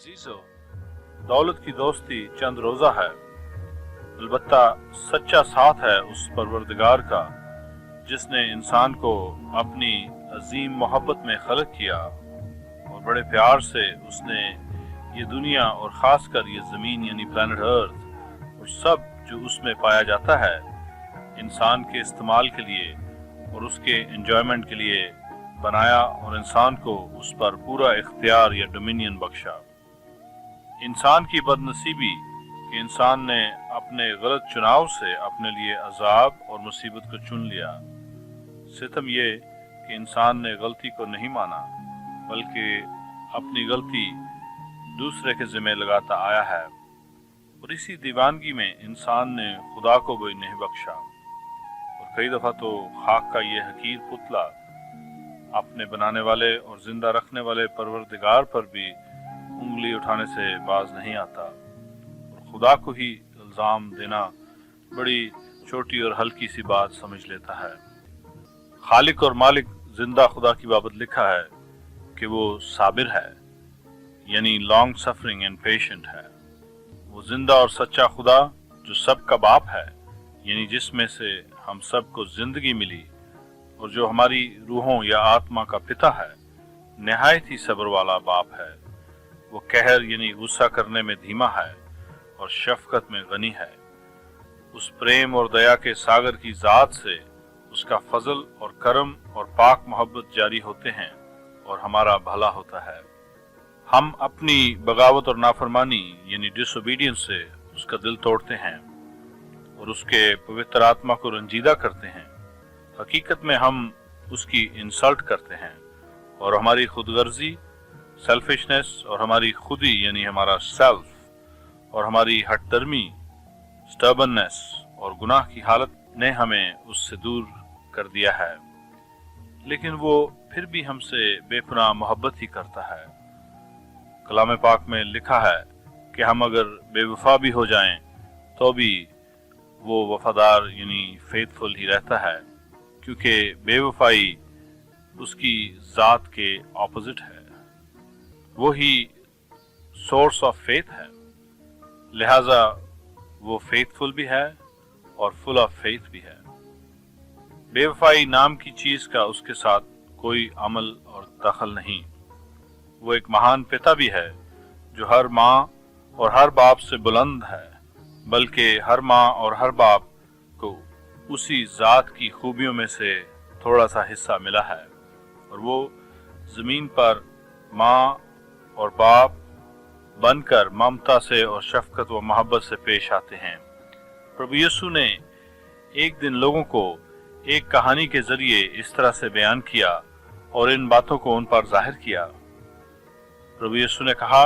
अजीजो, दौलत की दोस्ती चंद रोज़ा है, अलबत्ता सच्चा साथ है उस परवरदिगार का जिसने इंसान को अपनी अजीम मोहब्बत में खलक किया और बड़े प्यार से उसने ये दुनिया और ख़ासकर ये ज़मीन यानी प्लैनेट अर्थ और सब जो उसमें पाया जाता है इंसान के इस्तेमाल के लिए और उसके एंजॉयमेंट के लिए बनाया और इंसान को उस पर पूरा इख्तियार या डोमिनियन बख्शा। इंसान की बदनसीबी कि इंसान ने अपने गलत चुनाव से अपने लिए अजाब और मुसीबत को चुन लिया। सितम ये कि इंसान ने गलती को नहीं माना बल्कि अपनी गलती दूसरे के ज़िम्मे लगाता आया है और इसी दीवानगी में इंसान ने खुदा को भी नहीं बख्शा और कई दफ़ा तो खाक का ये हकीर पुतला अपने बनाने वाले और जिंदा रखने वाले परवरदिगार पर भी उंगली उठाने से बाज नहीं आता और खुदा को ही इल्ज़ाम देना बड़ी छोटी और हल्की सी बात समझ लेता है। खालिक और मालिक जिंदा खुदा की बाबत लिखा है कि वो साबिर है यानी लॉन्ग सफरिंग एंड पेशेंट है। वो जिंदा और सच्चा खुदा जो सबका बाप है यानी जिसमें से हम सबको जिंदगी मिली और जो हमारी रूहों या आत्मा का पिता है, निहायत ही सब्र वाला बाप है। वो कहर यानी गुस्सा करने में धीमा है और शफकत में गनी है। उस प्रेम और दया के सागर की ज़ात से उसका फजल और करम और पाक मोहब्बत जारी होते हैं और हमारा भला होता है। हम अपनी बगावत और नाफरमानी यानी डिसोबीडियंस से उसका दिल तोड़ते हैं और उसके पवित्र आत्मा को रंजीदा करते हैं। हकीकत में हम उसकी इंसल्ट करते हैं और हमारी खुदगर्जी, सेल्फिशनेस और हमारी खुदी यानी हमारा सेल्फ और हमारी हठधर्मी, स्टर्बननेस और गुनाह की हालत ने हमें उससे दूर कर दिया है। लेकिन वो फिर भी हमसे बेपनाह मोहब्बत ही करता है। कलाम पाक में लिखा है कि हम अगर बेवफा भी हो जाएं तो भी वो वफादार यानी फेथफुल ही रहता है क्योंकि बेवफाई उसकी ज़ात के ऑपोजिट है। वो ही सोर्स ऑफ फेथ है, लिहाजा वो फेथफुल भी है और फुल ऑफ फेथ भी है। बेवफाई नाम की चीज़ का उसके साथ कोई अमल और दखल नहीं। वो एक महान पिता भी है जो हर माँ और हर बाप से बुलंद है, बल्कि हर माँ और हर बाप को उसी ज़ात की खूबियों में से थोड़ा सा हिस्सा मिला है और वो ज़मीन पर माँ और बाप बनकर ममता से और शफकत व मोहब्बत से पेश आते हैं। प्रभु यीशु ने एक दिन लोगों को एक कहानी के जरिए इस तरह से बयान किया और इन बातों को उन पर जाहिर किया। प्रभु यीशु ने कहा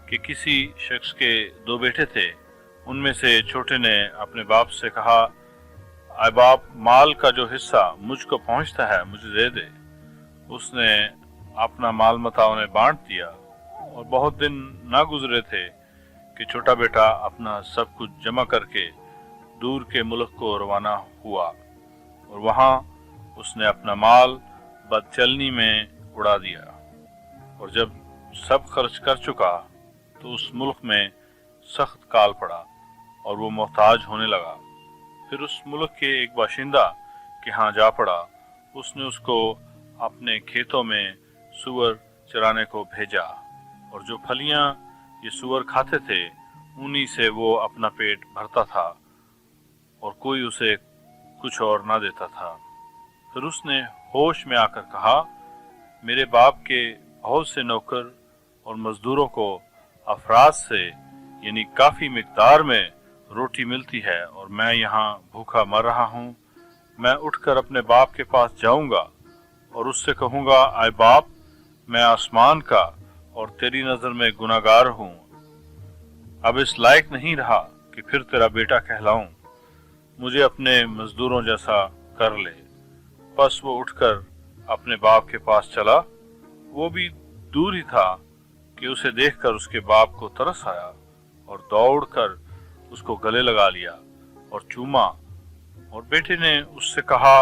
कि किसी शख्स के दो बेटे थे। उनमें से छोटे ने अपने बाप से कहा, आए बाप, माल का जो हिस्सा मुझको पहुंचता है मुझे दे दे। उसने अपना माल मता उन्हें बांट दिया और बहुत दिन ना गुजरे थे कि छोटा बेटा अपना सब कुछ जमा करके दूर के मुल्क को रवाना हुआ और वहाँ उसने अपना माल बदचलनी में उड़ा दिया और जब सब खर्च कर चुका तो उस मुल्क में सख्त काल पड़ा और वो मोहताज होने लगा। फिर उस मुल्क के एक बाशिंदा के यहाँ जा पड़ा। उसने उसको अपने खेतों में सूअर चराने को भेजा और जो फलियां ये सूअर खाते थे उन्हीं से वो अपना पेट भरता था और कोई उसे कुछ और ना देता था। फिर उसने होश में आकर कहा, मेरे बाप के बहुत से नौकर और मजदूरों को अफराज से यानी काफ़ी मिकदार में रोटी मिलती है और मैं यहाँ भूखा मर रहा हूँ। मैं उठकर अपने बाप के पास जाऊँगा और उससे कहूँगा, आए बाप, मैं आसमान का और तेरी नज़र में गुनाहगार हूँ। अब इस लायक नहीं रहा कि फिर तेरा बेटा कहलाऊं। मुझे अपने मजदूरों जैसा कर ले। बस वो उठकर अपने बाप के पास चला। वो भी दूर ही था कि उसे देखकर उसके बाप को तरस आया और दौड़कर उसको गले लगा लिया और चूमा और बेटे ने उससे कहा,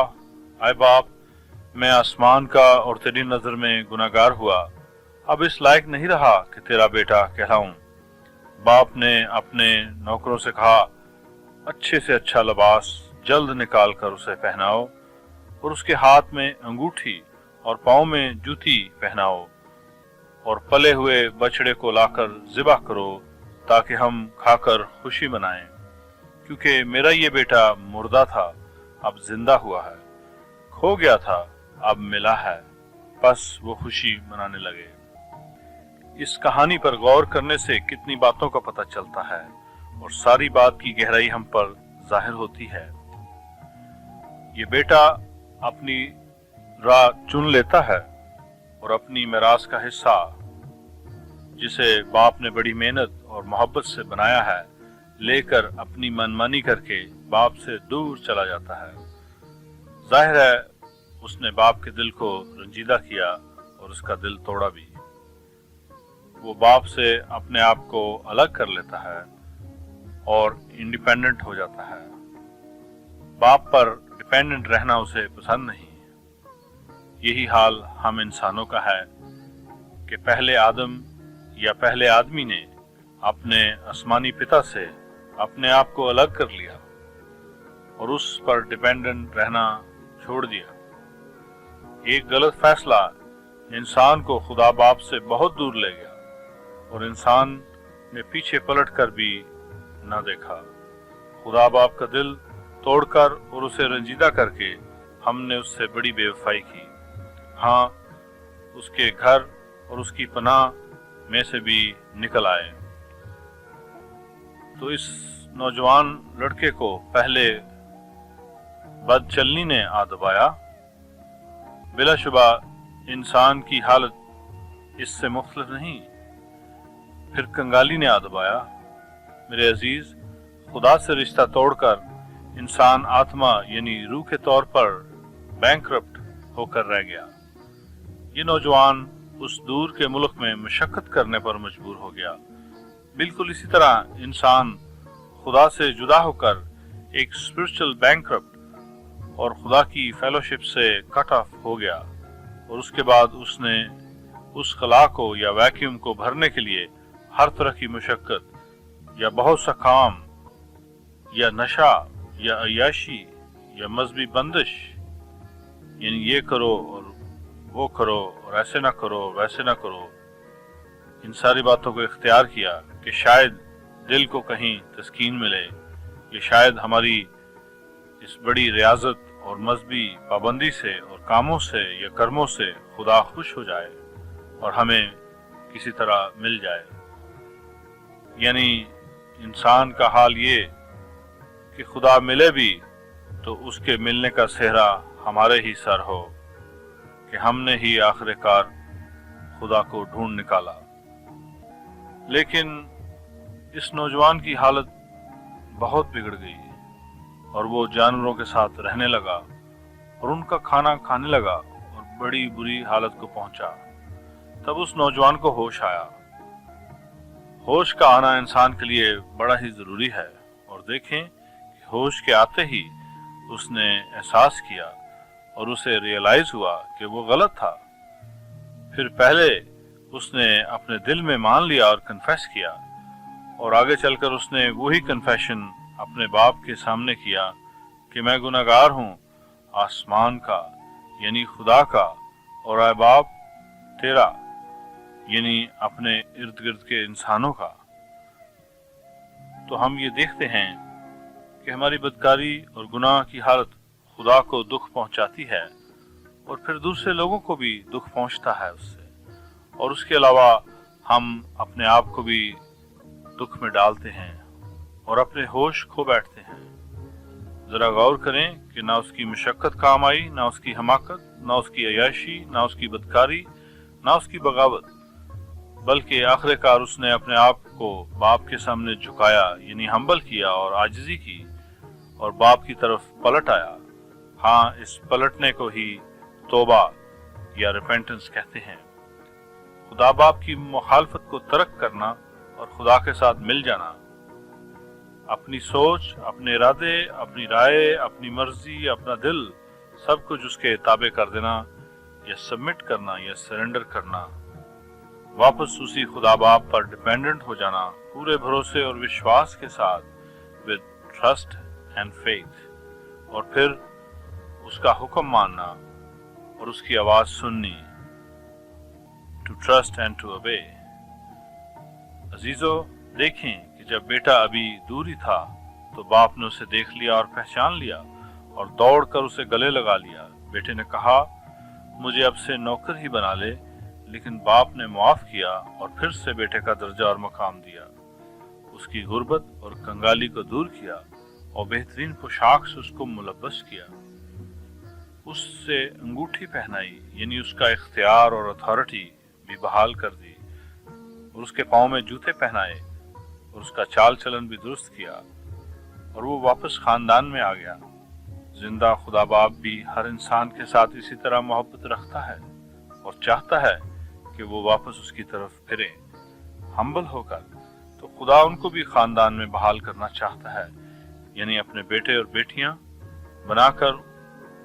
आए बाप, मैं आसमान का और तेरी नज़र में गुनाहगार हुआ अब इस लायक नहीं रहा कि तेरा बेटा कहलाऊं। बाप ने अपने नौकरों से कहा, अच्छे से अच्छा लिबास जल्द निकाल कर उसे पहनाओ और उसके हाथ में अंगूठी और पाँव में जूती पहनाओ और पले हुए बछड़े को लाकर ज़िबा करो ताकि हम खाकर खुशी मनाएं, क्योंकि मेरा ये बेटा मुर्दा था अब जिंदा हुआ है, खो गया था अब मिला है। बस वो खुशी मनाने लगे। इस कहानी पर गौर करने से कितनी बातों का पता चलता है और सारी बात की गहराई हम पर जाहिर होती है। ये बेटा अपनी राह चुन लेता है और अपनी मिरास का हिस्सा, जिसे बाप ने बड़ी मेहनत और मोहब्बत से बनाया है, लेकर अपनी मनमानी करके बाप से दूर चला जाता है। जाहिर है उसने बाप के दिल को रंजीदा किया और उसका दिल तोड़ा भी। वो बाप से अपने आप को अलग कर लेता है और इंडिपेंडेंट हो जाता है। बाप पर डिपेंडेंट रहना उसे पसंद नहीं। यही हाल हम इंसानों का है कि पहले आदम या पहले आदमी ने अपने आसमानी पिता से अपने आप को अलग कर लिया और उस पर डिपेंडेंट रहना छोड़ दिया। एक गलत फैसला इंसान को खुदा बाप से बहुत दूर ले गया और इंसान ने पीछे पलट कर भी न देखा। खुदा बाप का दिल तोड़कर और उसे रंजीदा करके हमने उससे बड़ी बेवफाई की। हाँ, उसके घर और उसकी पनाह में से भी निकल आए। तो इस नौजवान लड़के को पहले बदचलनी ने आ दबाया। बिलाशुबा इंसान की हालत इससे मुख्तलिफ नहीं। फिर कंगाली ने आ दबाया। मेरे अजीज, खुदा से रिश्ता तोड़कर इंसान आत्मा यानी रूह के तौर पर बैंकरप्ट होकर रह गया। ये नौजवान उस दूर के मुल्क में मशक्कत करने पर मजबूर हो गया। बिल्कुल इसी तरह इंसान खुदा से जुदा होकर एक स्पिरिचुअल बैंकरप्ट और खुदा की फेलोशिप से कट ऑफ हो गया और उसके बाद उसने उस खला को या वैक्यूम को भरने के लिए हर तरह की मुशक्कत या बहुत सा काम या नशा या अय्याशी या मजहबी बंदिश, यानी ये करो और वो करो और ऐसे ना करो वैसे ना करो, इन सारी बातों को इख्तियार किया कि शायद दिल को कहीं तस्कीन मिले, ये शायद हमारी इस बड़ी रियाजत और मजहबी पाबंदी से और कामों से या कर्मों से खुदा खुश हो जाए और हमें किसी तरह मिल जाए। यानी इंसान का हाल ये कि खुदा मिले भी तो उसके मिलने का सेहरा हमारे ही सर हो कि हमने ही आखिरकार खुदा को ढूंढ निकाला। लेकिन इस नौजवान की हालत बहुत बिगड़ गई और वो जानवरों के साथ रहने लगा और उनका खाना खाने लगा और बड़ी बुरी हालत को पहुंचा। तब उस नौजवान को होश आया। होश का आना इंसान के लिए बड़ा ही जरूरी है। और देखें कि होश के आते ही उसने एहसास किया और उसे रियलाइज हुआ कि वो गलत था। फिर पहले उसने अपने दिल में मान लिया और कन्फेस किया और आगे चलकर उसने वही कन्फेशन अपने बाप के सामने किया कि मैं गुनहगार हूँ आसमान का यानी खुदा का और आए बाप तेरा यानी अपने इर्द गिर्द के इंसानों का। तो हम ये देखते हैं कि हमारी बदकारी और गुनाह की हालत खुदा को दुख पहुंचाती है और फिर दूसरे लोगों को भी दुख पहुंचता है उससे, और उसके अलावा हम अपने आप को भी दुख में डालते हैं और अपने होश खो बैठते हैं। जरा गौर करें कि ना उसकी मशक्कत काम आई, ना उसकी हमाकत, ना उसकी अय्याशी, ना उसकी बदकारी, ना उसकी बगावत, बल्कि आखिरकार उसने अपने आप को बाप के सामने झुकाया यानी हम्बल किया और आजिज़ी की और बाप की तरफ पलट आया। हाँ, इस पलटने को ही तौबा या रिपेंटेंस कहते हैं। खुदा बाप की मुखालफत को तर्क करना और खुदा के साथ मिल जाना, अपनी सोच, अपने इरादे, अपनी राय, अपनी मर्जी, अपना दिल, सब कुछ उसके ताबे कर देना या सबमिट करना या सरेंडर करना, वापस उसी खुदा बाप पर डिपेंडेंट हो जाना पूरे भरोसे और विश्वास के साथ, विद ट्रस्ट एंड फेथ, और फिर उसका हुक्म मानना और उसकी आवाज सुननी, to trust and to obey. अजीजों, देखें कि जब बेटा अभी दूर ही था तो बाप ने उसे देख लिया और पहचान लिया और दौड़कर उसे गले लगा लिया। बेटे ने कहा, मुझे अब से नौकर ही बना ले, लेकिन बाप ने मुआफ किया और फिर से बेटे का दर्जा और मकाम दिया, उसकी गुर्बत और कंगाली को दूर किया और बेहतरीन पोशाक से उसको मुलब्बस किया, उससे अंगूठी पहनाई, यानी उसका इख्तियार और अथॉरिटी भी बहाल कर दी, और उसके पाँव में जूते पहनाए और उसका चाल चलन भी दुरुस्त किया, और वो वापस खानदान में आ गया। जिंदा खुदा बाप भी हर इंसान के साथ इसी तरह मोहब्बत रखता है और चाहता है कि वो वापस उसकी तरफ फिरे हम्बल होकर। तो खुदा उनको भी खानदान में बहाल करना चाहता है, यानी अपने बेटे और बेटियां बनाकर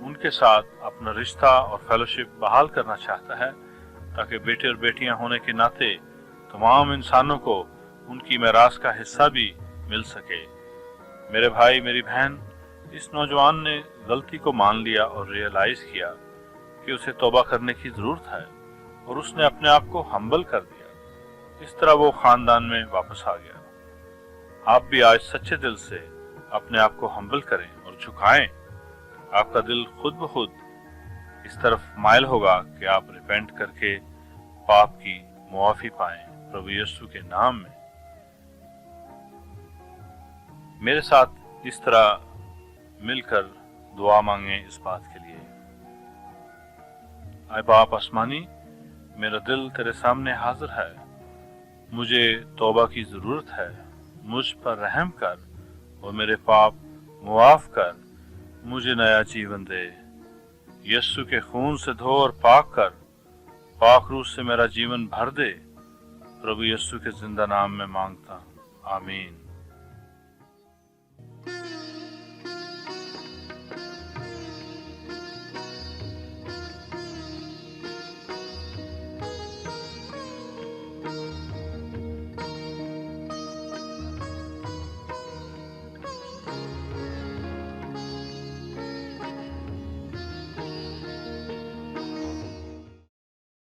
उनके साथ अपना रिश्ता और फेलोशिप बहाल करना चाहता है, ताकि बेटे और बेटियां होने के नाते तमाम इंसानों को उनकी मीरास का हिस्सा भी मिल सके। मेरे भाई, मेरी बहन, इस नौजवान ने गलती को मान लिया और रियलाइज किया कि उसे तौबा करने की जरूरत है, और उसने अपने आप को हम्बल कर दिया। इस तरह वो खानदान में वापस आ गया। आप भी आज सच्चे दिल से अपने आप को हम्बल करें और झुकाएं। आपका दिल खुद ब खुद इस तरफ माइल होगा कि आप रिपेंट करके पाप की मुआफी पाएं प्रभु यीशु के नाम में। मेरे साथ इस तरह मिलकर दुआ मांगे इस बात के लिए। आए बाप आसमानी, मेरा दिल तेरे सामने हाजिर है, मुझे तौबा की जरूरत है, मुझ पर रहम कर और मेरे पाप मुआफ कर, मुझे नया जीवन दे। यीशु के खून से धो और पाक कर, पाक रूह से मेरा जीवन भर दे। प्रभु यीशु के जिंदा नाम में मांगता, आमीन।